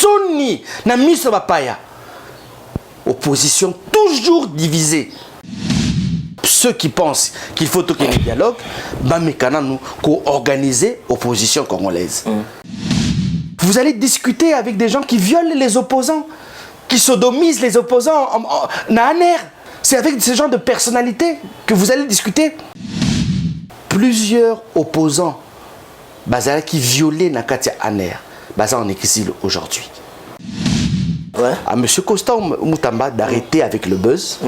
soni na miso bapaya. Opposition toujours divisée. Ceux qui pensent qu'il faut qu'il y ait un dialogue, nous co-organiser l'opposition congolaise. Vous allez discuter avec des gens qui violent les opposants, qui sodomisent les opposants en air. C'est avec ce genre de personnalité que vous allez discuter. Plusieurs opposants qui violaient Nakatia Aner, en exil aujourd'hui. Ouais. À M. Constant Moutamba d'arrêter avec le buzz.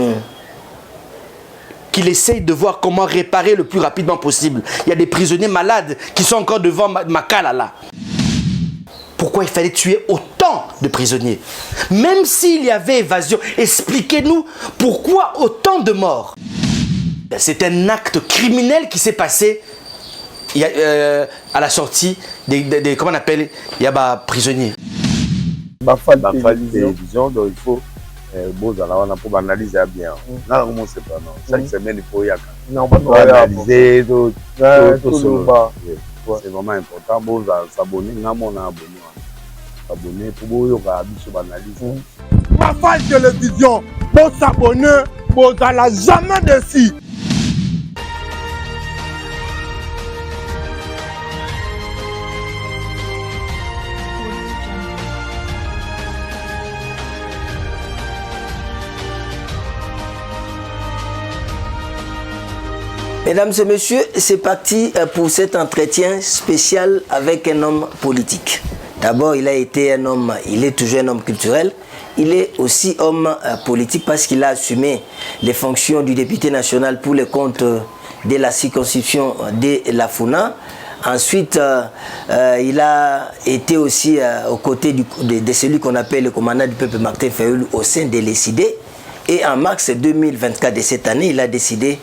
Qu'il essaye de voir comment réparer le plus rapidement possible. Il y a des prisonniers malades qui sont encore devant Makala là. Pourquoi il fallait tuer autant de prisonniers? Même s'il y avait évasion, expliquez-nous pourquoi autant de morts. C'est un acte criminel qui s'est passé à la sortie des comment on appelle, il y a prisonniers. Bafal télévision, donc il faut pour analyser bien. Non, comment c'est pas non. Chaque semaine il faut y aller. Non, pas analyser tout. C'est vraiment important. Bon, s'abonner, on a abonné. Abonner pour vous analyser. Bafal télévision, pour s'abonner, vous n'allez jamais déçu. Mesdames et messieurs, c'est parti pour cet entretien spécial avec un homme politique. D'abord, il a été un homme, il est toujours un homme culturel. Il est aussi homme politique parce qu'il a assumé les fonctions du député national pour les comptes de la circonscription de la Funa. Ensuite, il a été aussi aux côtés de celui qu'on appelle le commandant du peuple Martin Fayoulou au sein de l'ECD. Et en mars 2024 de cette année, il a décidé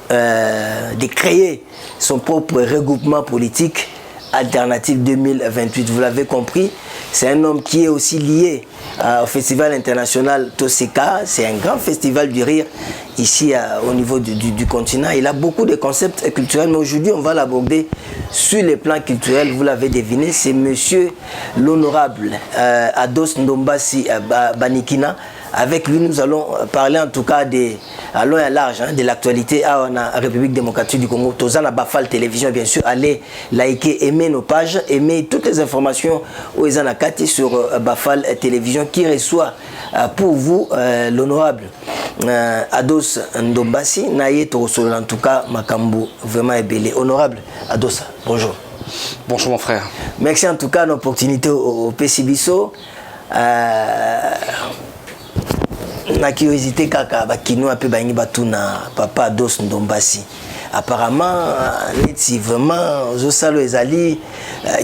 de créer son propre regroupement politique Alternative 2028. Vous l'avez compris, c'est un homme qui est aussi lié au festival international Toseka. C'est un grand festival du rire ici au niveau du continent. Il a beaucoup de concepts culturels, mais aujourd'hui on va l'aborder sur les plans culturels. Vous l'avez deviné, c'est monsieur l'honorable Ados Ndombasi Banikina. Avec lui, nous allons parler en tout cas à long et à large de l'actualité à la République démocratique du Congo. Tozana Bafal Télévision, bien sûr. Allez liker, aimer nos pages, aimer toutes les informations aux Zanakati sur Bafal Télévision qui reçoit pour vous l'honorable Ados Ndombasi. Naye Torosolo, en tout cas, Makambo, vraiment ébélé. Honorable Ados, bonjour. Bonjour mon frère. Merci en tout cas l'opportunité au PCBISO. La curiosité kaka bakino ape bangi batuna papa Ados Ndombasi. Apparemment c'est vraiment zosalo ezali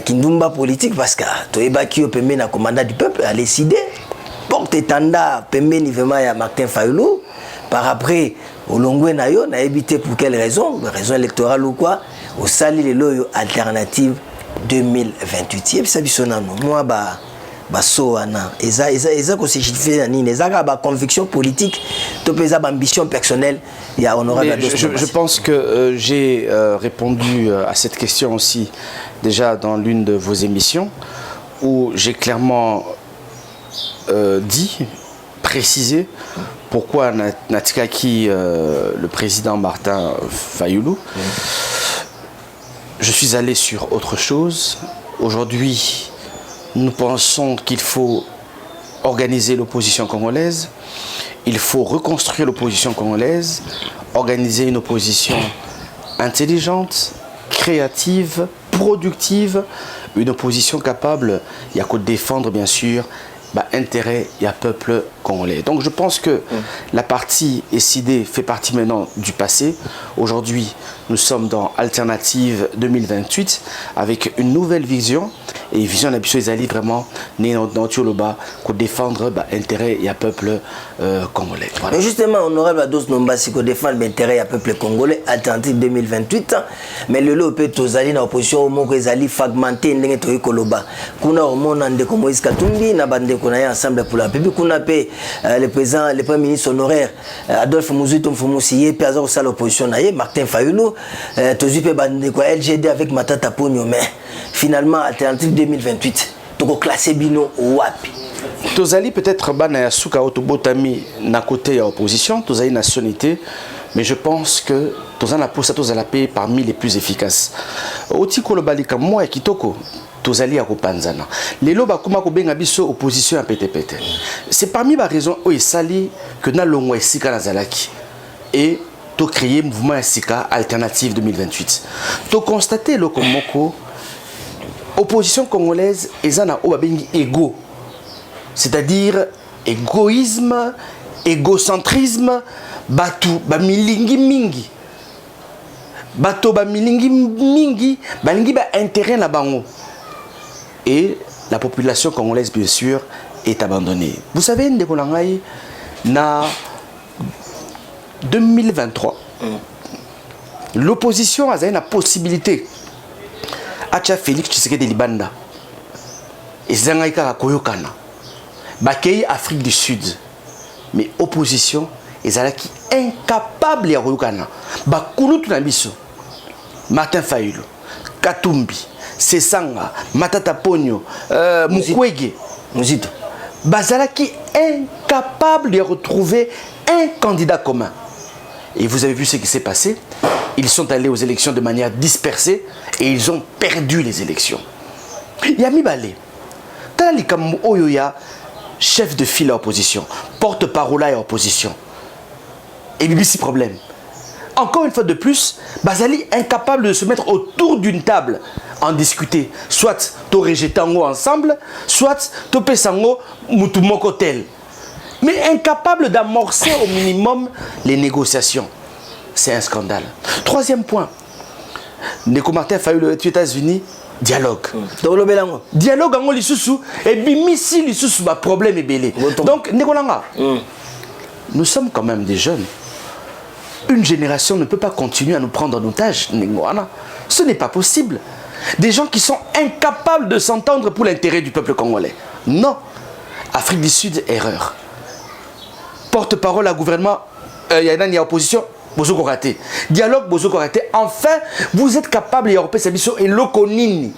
kindumba politique parce que toyeba ki opembe na commandant du peuple a décidé porte tanda pembe ni vraiment ya Martin Fayoulou par après olongwe na yo na évité pour quelle raison électorale ou quoi au sali le loyo alternative 2028 et ça bisonano moi basoana eza ko se justifier nini eza ba conviction politique to pesa ba ambition personnelle ya honorable Ados. Je pense que j'ai répondu à cette question aussi déjà dans l'une de vos émissions où j'ai clairement précisé pourquoi Natikaki le président Martin Fayoulou. Je suis allé sur autre chose. Aujourd'hui, nous pensons qu'il faut organiser l'opposition congolaise, il faut reconstruire l'opposition congolaise, organiser une opposition intelligente, créative, productive, une opposition capable, il y a qu'à défendre bien sûr intérêt et à peuple congolais. Donc je pense que la partie SID fait partie maintenant du passé. Aujourd'hui, nous sommes dans Alternative 2028 avec une nouvelle vision. Et vision d'ambition Ezali vraiment né dans Tcholoba pour défendre l'intérêt et le peuple congolais. Voilà. Mais justement, honorable Ados Ndombasi pour défendre l'intérêt et le peuple congolais, Alternative 2028. Mais le lot peut être en opposition au monde Ezali fragmenté n'engé toi Koloba. Kuna au monde ande comme Moïse Katumbi na bande kuna ensemble pour la République. Kuna pe le président, le premier ministre honoraire Adolphe Muzito Mfumusi pe azar au l'opposition naie Martin Fayoulou. Tozu pe bande quoi LGD avec Matata Pogno mais finalement Alternative 2028 toko classé bino wapi. Tozali peut-être bana ya suka otobotami na côté ya opposition, tozali nationalité, mais je pense que tozana posa tozala payer parmi les plus efficaces. Oti kolobalika moi kitoko tozali ya kopanzana. Lelo bakoma ko benga biso opposition ya pété. C'est parmi les raisons où sali que na longwa esika nazalaki et to créer mouvement esika alternative 2028. To constater le komoko opposition congolaise ezana o babengi ego. C'est-à-dire égoïsme, égocentrisme, batu ba milingi mingi. Bato ba milingi mingi, balingi ba intérêt na bango. Et la population congolaise bien sûr est abandonnée. Vous savez ndeko na ngai na 2023 l'opposition a une possibilité acha Félix Tshisekedi Libanda. Et zangaika koyokana. Bakei Afrique du Sud, mais opposition, ils sont incapables de reconnaître. Bakulu Tunabiso, Martin Fayulu, Katumbi, Sesanga, Matata Pogno, Mukwege, Muzito. Bazalaki incapable de retrouver un candidat commun. Et vous avez vu ce qui s'est passé. Ils sont allés aux élections de manière dispersée et ils ont perdu les élections. Yami Balé, Tali Kamou Oyoya, chef de file à opposition, porte-parole à opposition. Et BBC problème. Encore une fois de plus, Bazali incapable de se mettre autour d'une table en discuter. Soit Toré Tango ensemble, soit Topé Sango Moutoumoko tel. Mais incapable d'amorcer au minimum les négociations. C'est un scandale. Troisième point. Neko Martin Fayulu aux États-Unis. Dialogue. Dialogue en lisusu et bimisi lisusu ba problème est belé. Donc Nekolanga. Nous sommes quand même des jeunes. Une génération ne peut pas continuer à nous prendre en otage. Ce n'est pas possible. Des gens qui sont incapables de s'entendre pour l'intérêt du peuple congolais. Non. Afrique du Sud, erreur. Porte-parole à gouvernement, il y a une opposition. Bozoko raté. Dialogue Bozoko raté. Enfin, vous êtes capable de Européen Sabiso et Lokonini.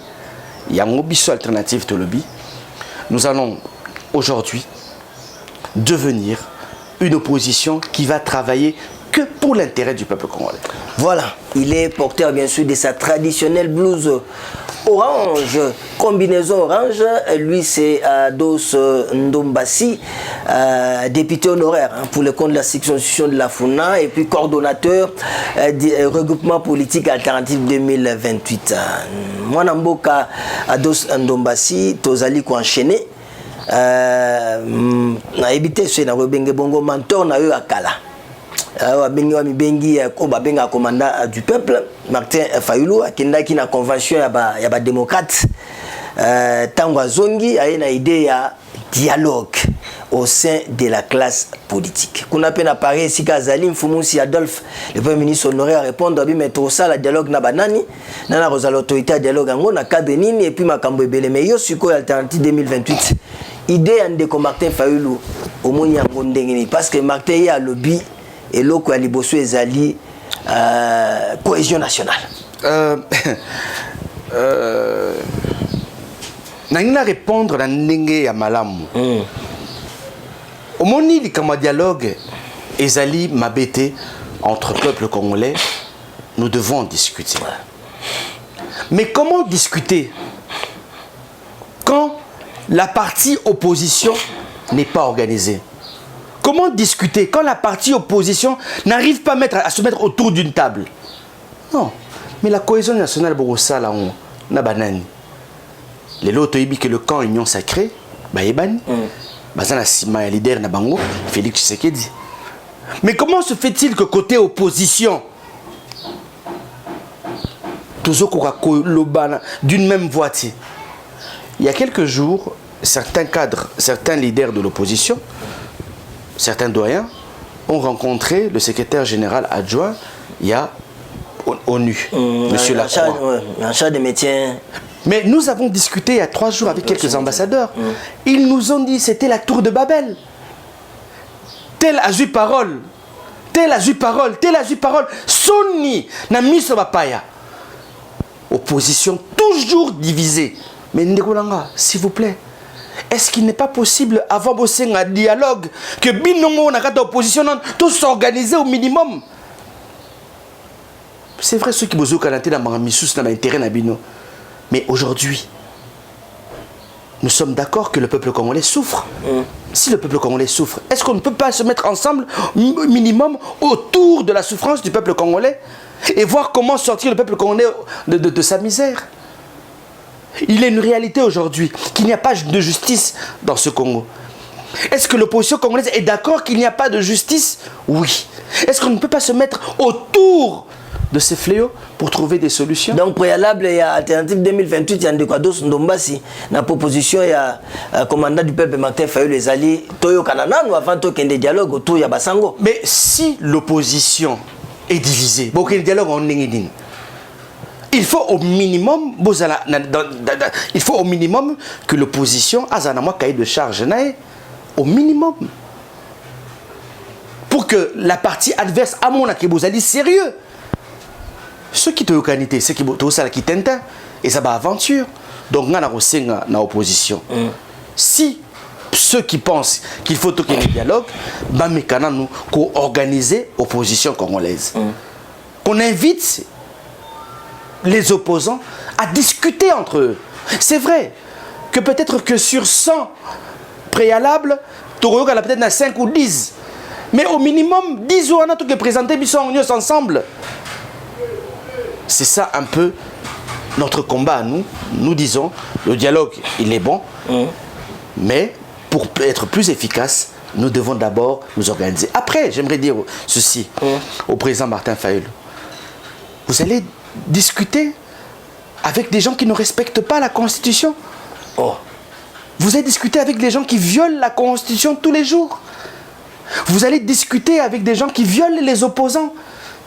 Il y a un obiso alternative de lobby. Nous allons aujourd'hui devenir une opposition qui va travailler que pour l'intérêt du peuple congolais. Voilà, il est porteur bien sûr de sa traditionnelle blouse orange, combinaison orange. Lui c'est Dos Ndombasi, député honoraire pour le compte de la section de la FUNA et puis coordonnateur du regroupement politique alternatif 2028. Moi Namboka Dos Ndombasi, Tozali ko enchaîné. Na évité c'est na rebenge bongo mentor na yo akala. Bengi Benga commandant du peuple Martin Fayulu akendaki na convention ya ba démocrate Tangwa Zongi a une idée ya dialogue au sein de la classe politique. Qu'on appelle à Paris si Kazali Mfumusi Adolphe le premier ministre honoraire à répondre à mais tout ça la dialogue na banani na l'autorité dialogue en na cadre nini et puis makambo ebele mais yo siko alternative 2028 idée de Martin Fayulu au moni yango ndengeni parce que Martin ya lobby et l'autre à Liboso ezali cohésion nationale. Nangina répondre na ndenge ya malamu. Au moni likama dialogue ezali mabete entre peuple congolais, nous devons discuter. Mais comment discuter quand la partie opposition n'est pas organisée? Comment discuter quand la partie opposition n'arrive pas à se mettre autour d'une table? Non. Mais la cohésion nationale, Borossa, là, on a banani. Les lots, ils que le camp Union Sacrée, Baïban, Bazana Sima, leader Nabango, Félix Tshisekedi. Mais comment se fait-il que côté opposition, d'une même voiture? Il y a quelques jours, certains cadres, certains leaders de l'opposition, certains doyens ont rencontré le secrétaire général adjoint, il y a ONU, Monsieur Lacroix. Un chat de métier. Mais nous avons discuté il y a 3 jours avec quelques ambassadeurs. Ils nous ont dit que c'était la tour de Babel. Tel a eu parole. Tel a eu parole. Tel a eu parole. Soni na miso bapaya. Opposition toujours divisée. Mais Ndekolanga, s'il vous plaît, est-ce qu'il n'est pas possible, avant bosser un dialogue, que Binongo n'a pas d'opposition, tous s'organiser au minimum? C'est vrai, ceux qui bossent au Canada, dans l'intérêt dans Bino. Mais aujourd'hui, nous sommes d'accord que le peuple congolais souffre. Si le peuple congolais souffre, est-ce qu'on ne peut pas se mettre ensemble, minimum, autour de la souffrance du peuple congolais et voir comment sortir le peuple congolais de sa misère? Il est une réalité aujourd'hui qu'il n'y a pas de justice dans ce Congo. Est-ce que l'opposition congolaise est d'accord qu'il n'y a pas de justice? Oui. Est-ce qu'on ne peut pas se mettre autour de ces fléaux pour trouver des solutions? Donc, préalable, il y a Alternative 2028, il y a Ndekwados Ndombasi, dans la proposition, il y a commandant du peuple Martin Fayulu, les alliés, Toyo Kanana, nous avant qu'il y ait des dialogues autour, il y a Basango. Mais si l'opposition est divisée, bon, qu'il y ait des dialogues en Ningidin, il faut au minimum que l'opposition a un cahier de charge, au minimum. Pour que la partie adverse, à mon avis, vous allez sérieux. Ceux qui ont qualité, ceux qui tentent, et ça va aventure. Donc, on a une opposition. Si ceux qui pensent qu'il faut qu'il y ait un dialogue, nous qu'on organise l'opposition congolaise. Qu'on invite les opposants à discuter entre eux. C'est vrai que peut-être que sur 100 préalables, tu as peut-être 5 ou 10. Mais au minimum, 10 ou on a tout que présenter, ils sont ensemble. C'est ça un peu notre combat à nous. Nous disons, le dialogue, il est bon, mais pour être plus efficace, nous devons d'abord nous organiser. Après, j'aimerais dire ceci au président Martin Fayulu. Vous allez discuter avec des gens qui ne respectent pas la Constitution. Vous allez discuter avec des gens qui violent la Constitution tous les jours. Vous allez discuter avec des gens qui violent les opposants,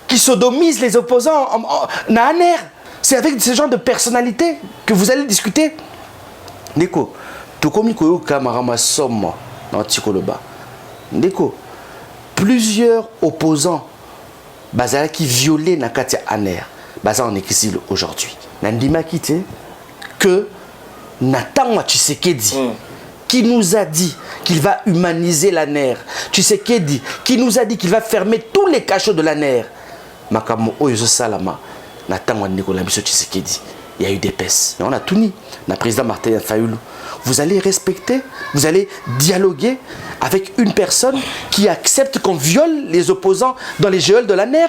qui sodomisent les opposants en air. C'est avec ce genre de personnalités que vous allez discuter. Ndeko, Tokomi Koyo Kamarama Somme dans Tikoloba. Ndeko, plusieurs opposants qui violaient Nakatia Aner, en exil aujourd'hui. Nandima Kite, que Nathan Tshisekedi, qui nous a dit qu'il va humaniser la NER. Tshisekedi, qui nous a dit qu'il va fermer tous les cachots de la NER. Makamo Oyozo Salama, Nathan Nicolas Tshisekedi. Il y a eu des pèses. Mais on a tout mis. Le président Martin Fayulu. Vous allez respecter, vous allez dialoguer avec une personne qui accepte qu'on viole les opposants dans les geôles de la NER,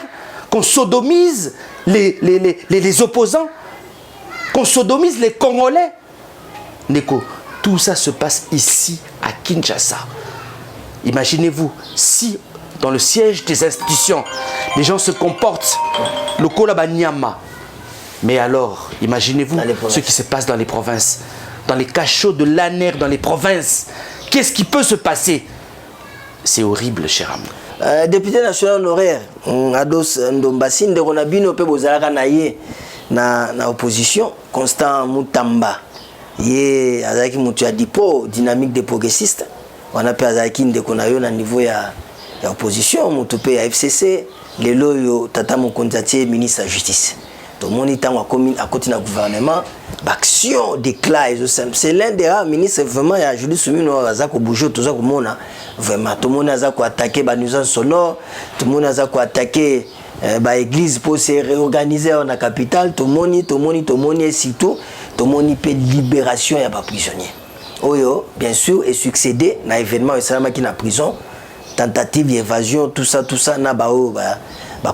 qu'on sodomise les opposants, qu'on sodomise les Congolais. Neko, tout ça se passe ici, à Kinshasa. Imaginez-vous, si dans le siège des institutions, les gens se comportent, le Kolabanyama. Mais alors, imaginez-vous ce qui se passe dans les provinces, dans les cachots de l'ANER, dans les provinces. Qu'est-ce qui peut se passer? C'est horrible, cher ami. Député national honoraire, Ados Ndombasi, Ndekonabino pe bozalaka na ye na opposition, Constant Mutamba. Ye azaki mutu ya dipo dynamique des progressistes. On a pe azaki ndekonayo na niveau ya opposition, mutu pe ya FCC, lelo yo tata mokonzi ministre de la justice. Tout le monde est à côté du gouvernement, l'action d'éclat. C'est l'un des rares ministres vraiment, il y a Julie Soumino, Azako Boujo, tout ça, vraiment, tout le monde a attaqué la nuisance sonore, tout le monde a attaqué l'église pour se réorganiser dans la capitale, tout le monde, et surtout, tout le monde peut libération, il n'y a pas prisonnier. Oyo, bien sûr, est succédé à l'événement qui est en prison, tentative d'évasion, tout ça, na bao,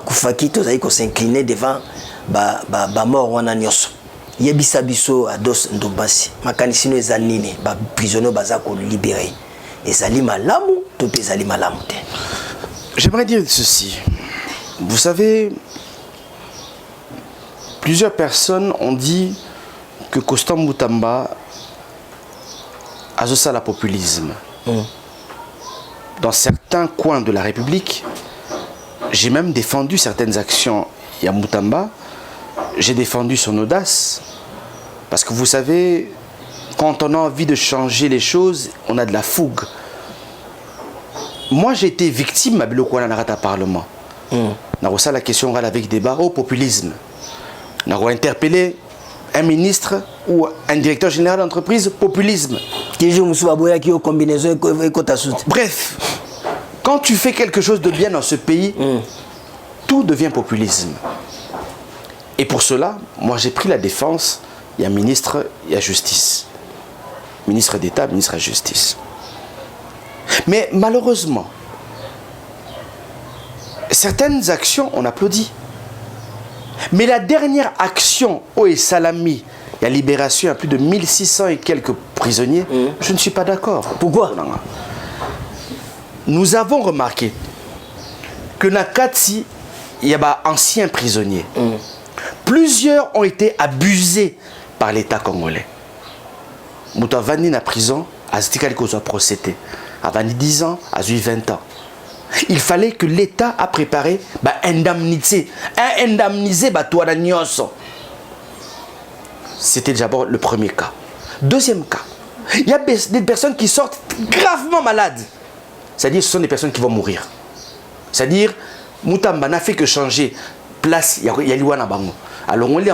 Koufaki, tout ça, qu'on s'inclinait devant. Mort wana nyonso yebisa biso Ados Ndombasi makanisi no ezanini ba prisonniers baza ko libérer ezali malamu to ezali malamu te. J'aimerais dire ceci. Vous savez, plusieurs personnes ont dit que Constant Mutamba a ça la populisme. Dans certains coins de la République, j'ai même défendu certaines actions à Mutamba. J'ai défendu son audace, parce que vous savez, quand on a envie de changer les choses, on a de la fougue. Moi, j'ai été victime à Bilokwana Narata Parlement. La question avec débat au populisme. Nous avons interpellé un ministre ou un directeur général d'entreprise, populisme. Bref, quand tu fais quelque chose de bien dans ce pays, tout devient populisme. Et pour cela, moi j'ai pris la défense, il y a ministre, il y a justice. Ministre d'État, ministre de la Justice. Mais malheureusement, certaines actions, on applaudit. Mais la dernière action, et Salami, il y a libération, il y a plus de 1600 et quelques prisonniers, je ne suis pas d'accord. Pourquoi? Nous avons remarqué que Nakati, il y a anciens prisonniers. Plusieurs ont été abusés par l'État congolais. Mouta Vani na prison, Aztika soit procédé. À 10 ans, à 20 ans. Il fallait que l'État a préparé indemniser toi la nyonso. C'était d'abord le premier cas. Deuxième cas, il y a des personnes qui sortent gravement malades. C'est-à-dire ce sont des personnes qui vont mourir. C'est-à-dire, Moutamba n'a fait que changer place, il y a l'Iwana Bango. Alors on lit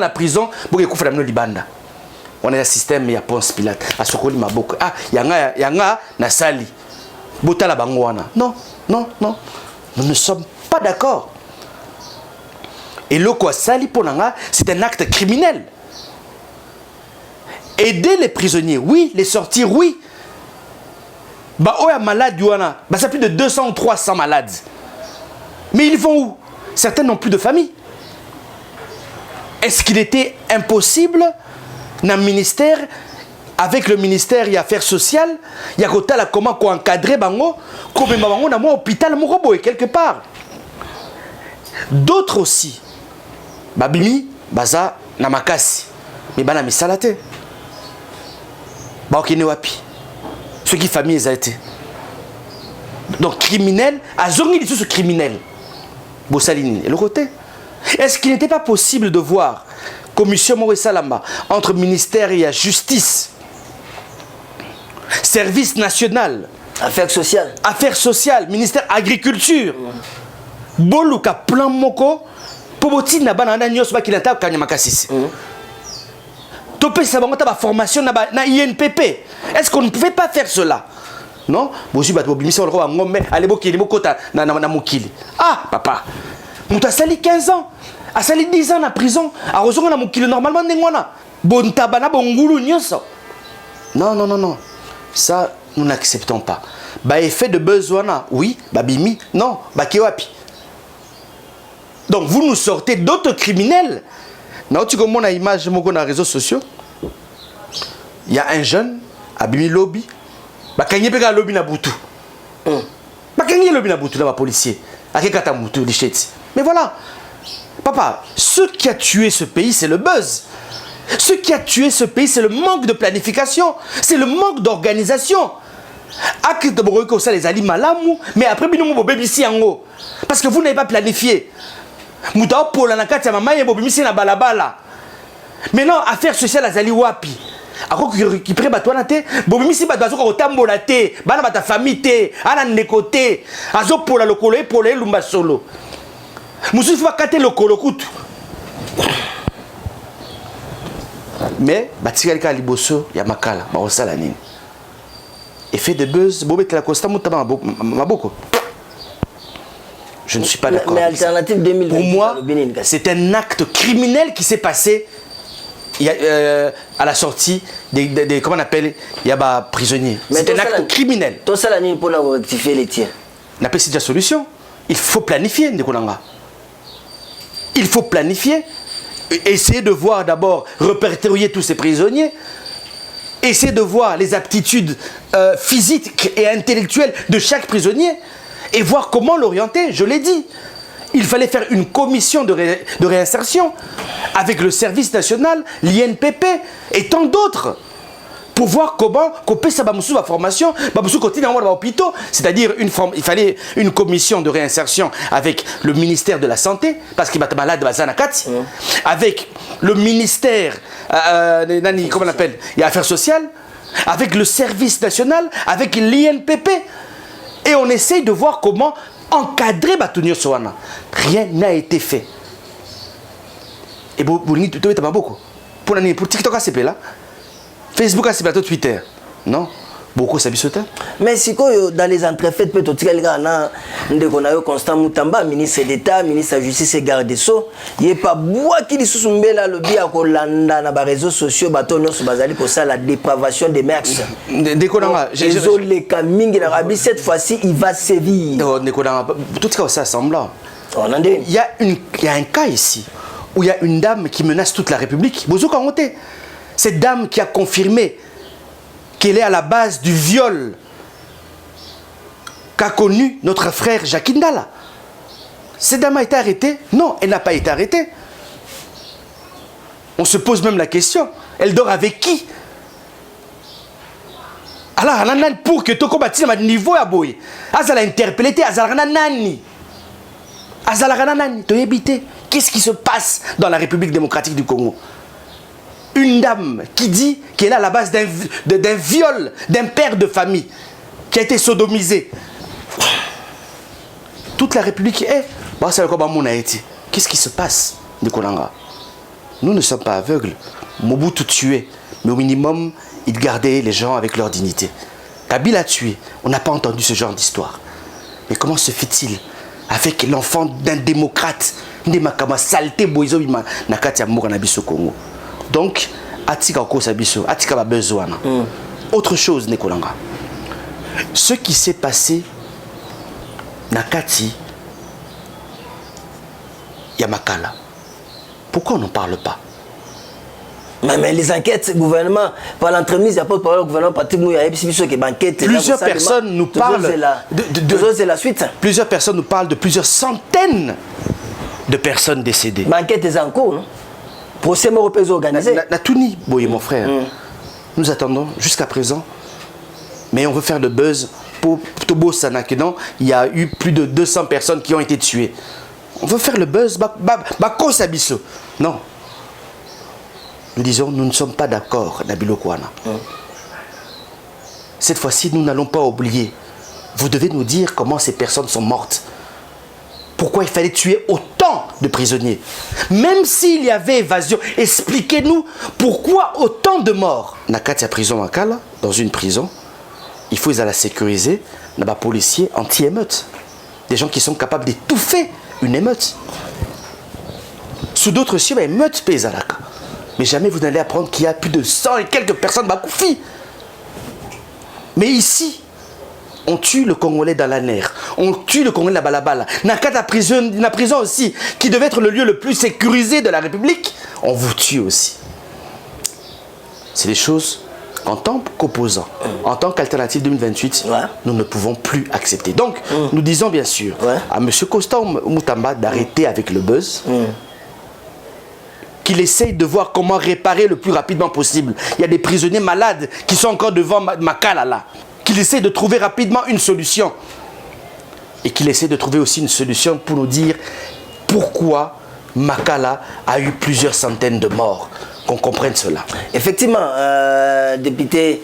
la prison pour que Koufra Libanda. On a un système, il y a Ponce Pilate. À ce qu'il maboko. Ah, il y a na sali. Botala Bangwana. Non, non, non. Nous ne sommes pas d'accord. Et le quoi sali ponanga, c'est un acte criminel. Aider les prisonniers, oui. Les sortir, oui. Bah, oh, il y a malade, Yuana. Bah, c'est plus de 200 ou 300 malades. Mais ils vont où? Certains n'ont plus de famille. Est-ce qu'il était impossible dans le ministère, avec le ministère des Affaires sociales, il y a comment encadrer bango, comme bango dans mon hôpital Morobo quelque part. D'autres aussi, babimi, baza, namakasi, mais bana misalate, baokene wapi, ceux qui famille les a été. Donc criminel, azongi dit ce criminel, Bossaline et le côté. Est-ce qu'il n'était pas possible de voir commission Maurice Salamba entre ministère et la justice, service national, affaires sociales, ministère agriculture, boluka plan moko poboti na banana nyos ba kilata kanyamakasisi. Topé ça ba formation na INPP. Est-ce qu'on ne pouvait pas faire cela? Non, bosi ba bimisa on roba ngombe alebo kilimo kota na mukili. Ah papa, muta sali 15 ans. A sali 10 ans en prison, a rejoint la mukile normalement n'engwana. Bon tabana bongulu nyoso. Non, non, non, non. Ça, nous n'acceptons pas. Bah effet de besoin, oui. Bah bimi, non. Bah kiwapi. Donc vous nous sortez d'autres criminels. Non, tu comprends l'image dans les réseaux sociaux. Il y a un jeune, à bimi lobby. Bah quand il y a un lobby na boutou. Bah quand il y a un lobby na boutou, là, policier. À quel cas t'as boutou, lichette. Mais voilà. Papa, ce qui a tué ce pays, c'est le buzz. Ce qui a tué ce pays, c'est le manque de planification. C'est le manque d'organisation. Parce que vous n'avez pas planifié. Maintenant, affaires sociales, azali wapi. Ako qui pré batwana te, bobimisi batwazo ko tambola te, bana bata famille te, ana nekote, azo pola lokolo e pola lumba solo. Musu faut kater lokolo kutu. Mais batikali ka liboso ya makala, ba osala nini. Effet de buzz, bobetela costa mutama maboko. Je ne suis pas d'accord. Mais alternative 2020. Pour moi, c'est un acte criminel qui s'est passé. Il y a, à la sortie des comment on appelle, il y a prisonniers. C'est un acte criminel. Tout ça, pour rectifier les tirs. On appelle cette solution. Il faut planifier. Il faut planifier. Essayer de voir d'abord, répertorier tous ces prisonniers. Essayer de voir les aptitudes physiques et intellectuelles de chaque prisonnier. Et voir comment l'orienter. Je l'ai dit. Il fallait faire une commission de réinsertion avec le service national, l'INPP et tant d'autres pour voir comment couper sa formation, c'est-à-dire il fallait une commission de réinsertion avec le ministère de la Santé, parce qu'il est malade, avec le ministère, comment on appelle, il y a Affaires sociales, avec le service national, avec l'INPP, et on essaye de voir comment encadrer Batunio Soana. Rien n'a été fait. Et Boulini, tu t'as pas beaucoup. pour TikTok ACP là, Facebook ACP là, Twitter. Non? Beaucoup ça bisote. Mais si dans les entrefaites peut-être qu'il y a Constant Moutamba, ministre d'État, ministre de la Justice et garde des Sceaux, il n'y a pas bois qui dit sous là le bien qu'on landa dans les réseaux sociaux, bateau non sur Bazali pour ça la dépravation des mers. Déconnant. Les Kaming Arabi cette fois-ci il va sévir. Déconnant. Tout cas ça semble là. Il y a un cas ici où il y a une dame qui menace toute la République. Bozo Kangote. Cette dame qui a confirmé qu'elle est à la base du viol qu'a connu notre frère Jacques Ndala. Cette dame a été arrêtée? Non, elle n'a pas été arrêtée. On se pose même la question. Elle dort avec qui? Alors, pour que tu combattes à niveau à boy, Azala interpellé, Azala nani. Azala nani, tu habité. Qu'est-ce qui se passe dans la République démocratique du Congo? Une dame qui dit qu'elle est à la base d'un viol d'un père de famille qui a été sodomisé. Toute la République est. Qu'est-ce qui se passe, Nikolanga? Nous ne sommes pas aveugles. Mobutu tué, mais au minimum, il gardait les gens avec leur dignité. Kabila tué, on n'a pas entendu ce genre d'histoire. Mais comment se fait-il avec l'enfant d'un démocrate, Ndémakama saleté boizo bima nakati ya mboka na biso Congo? Donc, atika okosa biso, atika ba besoin. Autre chose, Nikolanga. Ce qui s'est passé nakati Yamakala. Pourquoi on n'en parle pas? Mais les enquêtes, gouvernement, par l'entremise, il n'y a pas de parole au gouvernement, plusieurs personnes nous parlent de la suite. Plusieurs personnes nous parlent de plusieurs centaines de personnes décédées. L'enquête est en cours, non? Procès européen organisé. Natouni, Boye, mon frère. Nous attendons jusqu'à présent. Mais on veut faire le buzz pour Tobo Sanakedan. Il y a eu plus de 200 personnes qui ont été tuées. On veut faire le buzz. Non. Nous disons, nous ne sommes pas d'accord, Nabilo Kouana. Cette fois-ci, nous n'allons pas oublier. Vous devez nous dire comment ces personnes sont mortes. Pourquoi il fallait tuer autant de prisonniers? Même s'il y avait évasion, expliquez-nous pourquoi autant de morts. Nakatia prison Makala, dans une prison, il faut la sécuriser. Il y a des policiers anti-émeute. Des gens qui sont capables d'étouffer une émeute. Sous d'autres cieux, émeute Pézalaka. Mais jamais vous n'allez apprendre qu'il y a plus de 100 et quelques personnes Bakoufi. Mais ici, on tue le Congolais dans la nerf. On tue le Congolais la balabala. La prison aussi, qui devait être le lieu le plus sécurisé de la République, on vous tue aussi. C'est des choses qu'en tant qu'opposants, en tant qu'alternative 2028, nous ne pouvons plus accepter. Donc, nous disons bien sûr à M. Constant Moutamba d'arrêter avec le buzz, qu'il essaye de voir comment réparer le plus rapidement possible. Il y a des prisonniers malades qui sont encore devant Makala là. Qu'il essaie de trouver rapidement une solution. Et qu'il essaie de trouver aussi une solution pour nous dire pourquoi Makala a eu plusieurs centaines de morts. Qu'on comprenne cela. Effectivement, député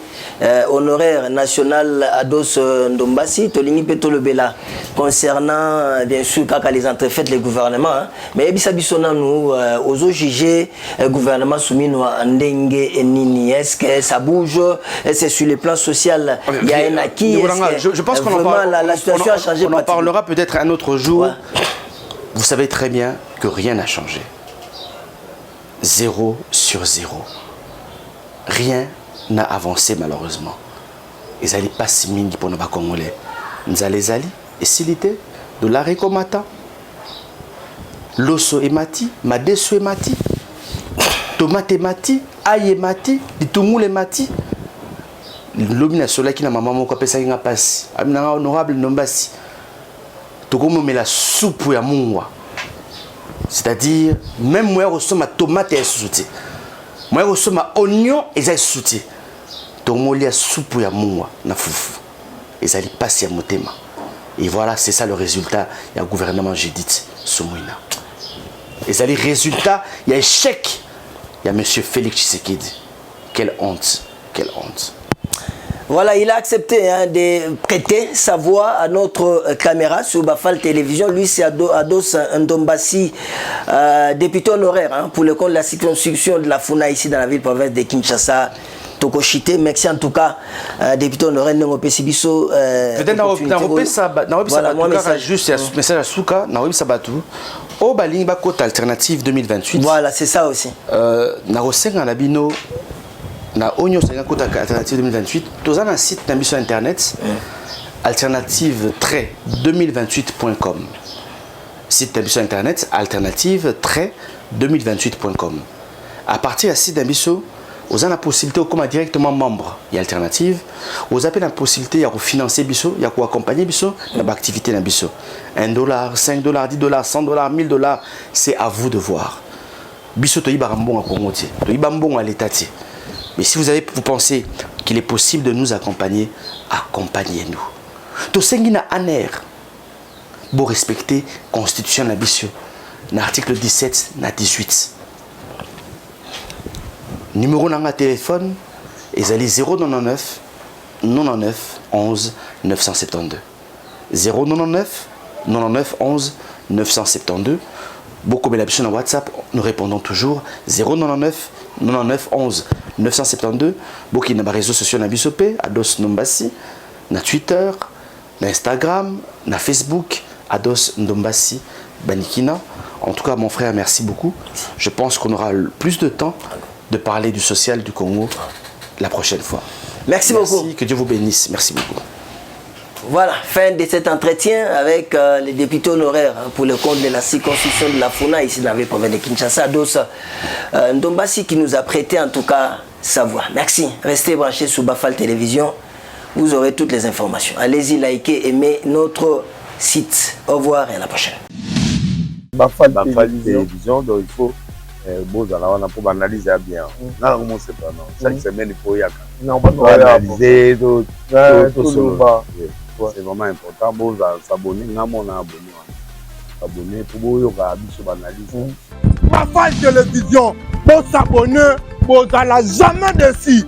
honoraire national Ados Ndombasi, Tolingi Petolobela, concernant bien sûr les entrefaites les gouvernements, hein, mais Ebisabisona nous aux juger gouvernement soumis à Ndenge et Nini, est-ce que ça bouge? C'est sur le plan social, il y a un acquis. Je pense qu'on la situation a changé. On en parlera peut-être un autre jour. Vous savez très bien que rien n'a changé. 0 sur 0. Rien n'a avancé malheureusement. Ils allaient pas si mini pour nos Congolais. Nous allons aller et silité de l'arrêt comata. L'osso et mati, madeso et mati, tomate et mati, aïe et mati, litomoule et mati. L'omina sola qui n'a maman mon copé ça qui n'a pas si. Amina honorable nombasi. Togomo me la soupe ya mungwa. C'est-à-dire, même moi, je reçois ma tomate et sous-souté. Moi, je reçois ma oignon et ça sous-souté. Donc, moi, il y a soupe et moua, na fouf. Et ça, il passe à mon thème. Et voilà, c'est ça le résultat. Il y a un gouvernement, j'ai dit, Soumouina. Et ça, le résultat, il y a échec. Il y a M. Félix Tshisekedi. Quelle honte, quelle honte. Voilà, il a accepté de prêter sa voix à notre caméra sur Bafal Télévision. Lui, c'est Ados Ndombassi, député honoraire pour le compte de la circonscription de la Funa ici dans la ville province de Kinshasa. Tokoshite, merci en tout cas, député honoraire de Pesibiso. Peut-être juste un message à Souka, au Baling Bakota Alternative 2028. Voilà, c'est ça aussi. Narosenga Nabino. Na Onyo Sengakota Alternative 2028, tous un site sur internet alternative-2028.com. Site sur internet alternative-2028.com. À partir de ce site d'ambition, vous avez la possibilité comme directement membre et alternative, vous avez la possibilité de financer biso, de accompagner biso dans l'activité d'ambition. $1, $5, $10, $100, $1000, c'est à vous de voir. Biso to ibambon à Congotier, to ibambon à l'État. Mais si vous pensez qu'il est possible de nous accompagner, accompagnez-nous. Tout ce qui est en air, pour respecter la Constitution d'Abissio, l'article 17, 18. Numéro de téléphone est 099 99 11 972. 099 99 11 972. Beaucoup de l'habitude sur WhatsApp, nous répondons toujours 099 99 11 972. Beaucoup de réseaux sociaux na Bisopé, Ados Ndombassi, na Twitter, na Instagram, na Facebook, Ados Ndombassi Banikina. En tout cas, mon frère, merci beaucoup. Je pense qu'on aura plus de temps de parler du social du Congo la prochaine fois. Merci beaucoup. Que Dieu vous bénisse. Merci beaucoup. Voilà, fin de cet entretien avec les députés honoraires pour le compte de la circonscription de la Funa ici dans la ville province de Kinshasa, Ados Ndombassi qui nous a prêté en tout cas sa voix. Merci. Restez branchés sur Bafal Télévision. Vous aurez toutes les informations. Allez-y, likez, aimez notre site. Au revoir et à la prochaine. Bafal Télévision, donc il faut pour analyser bien. Non, c'est pas non. Chaque semaine, il faut y aller. Non, analyser, c'est vraiment important. Bon, s'abonner, on a abonné. Abonner pour vous analyser. Bafal Télévision, pour s'abonner, vous n'allez jamais déçu.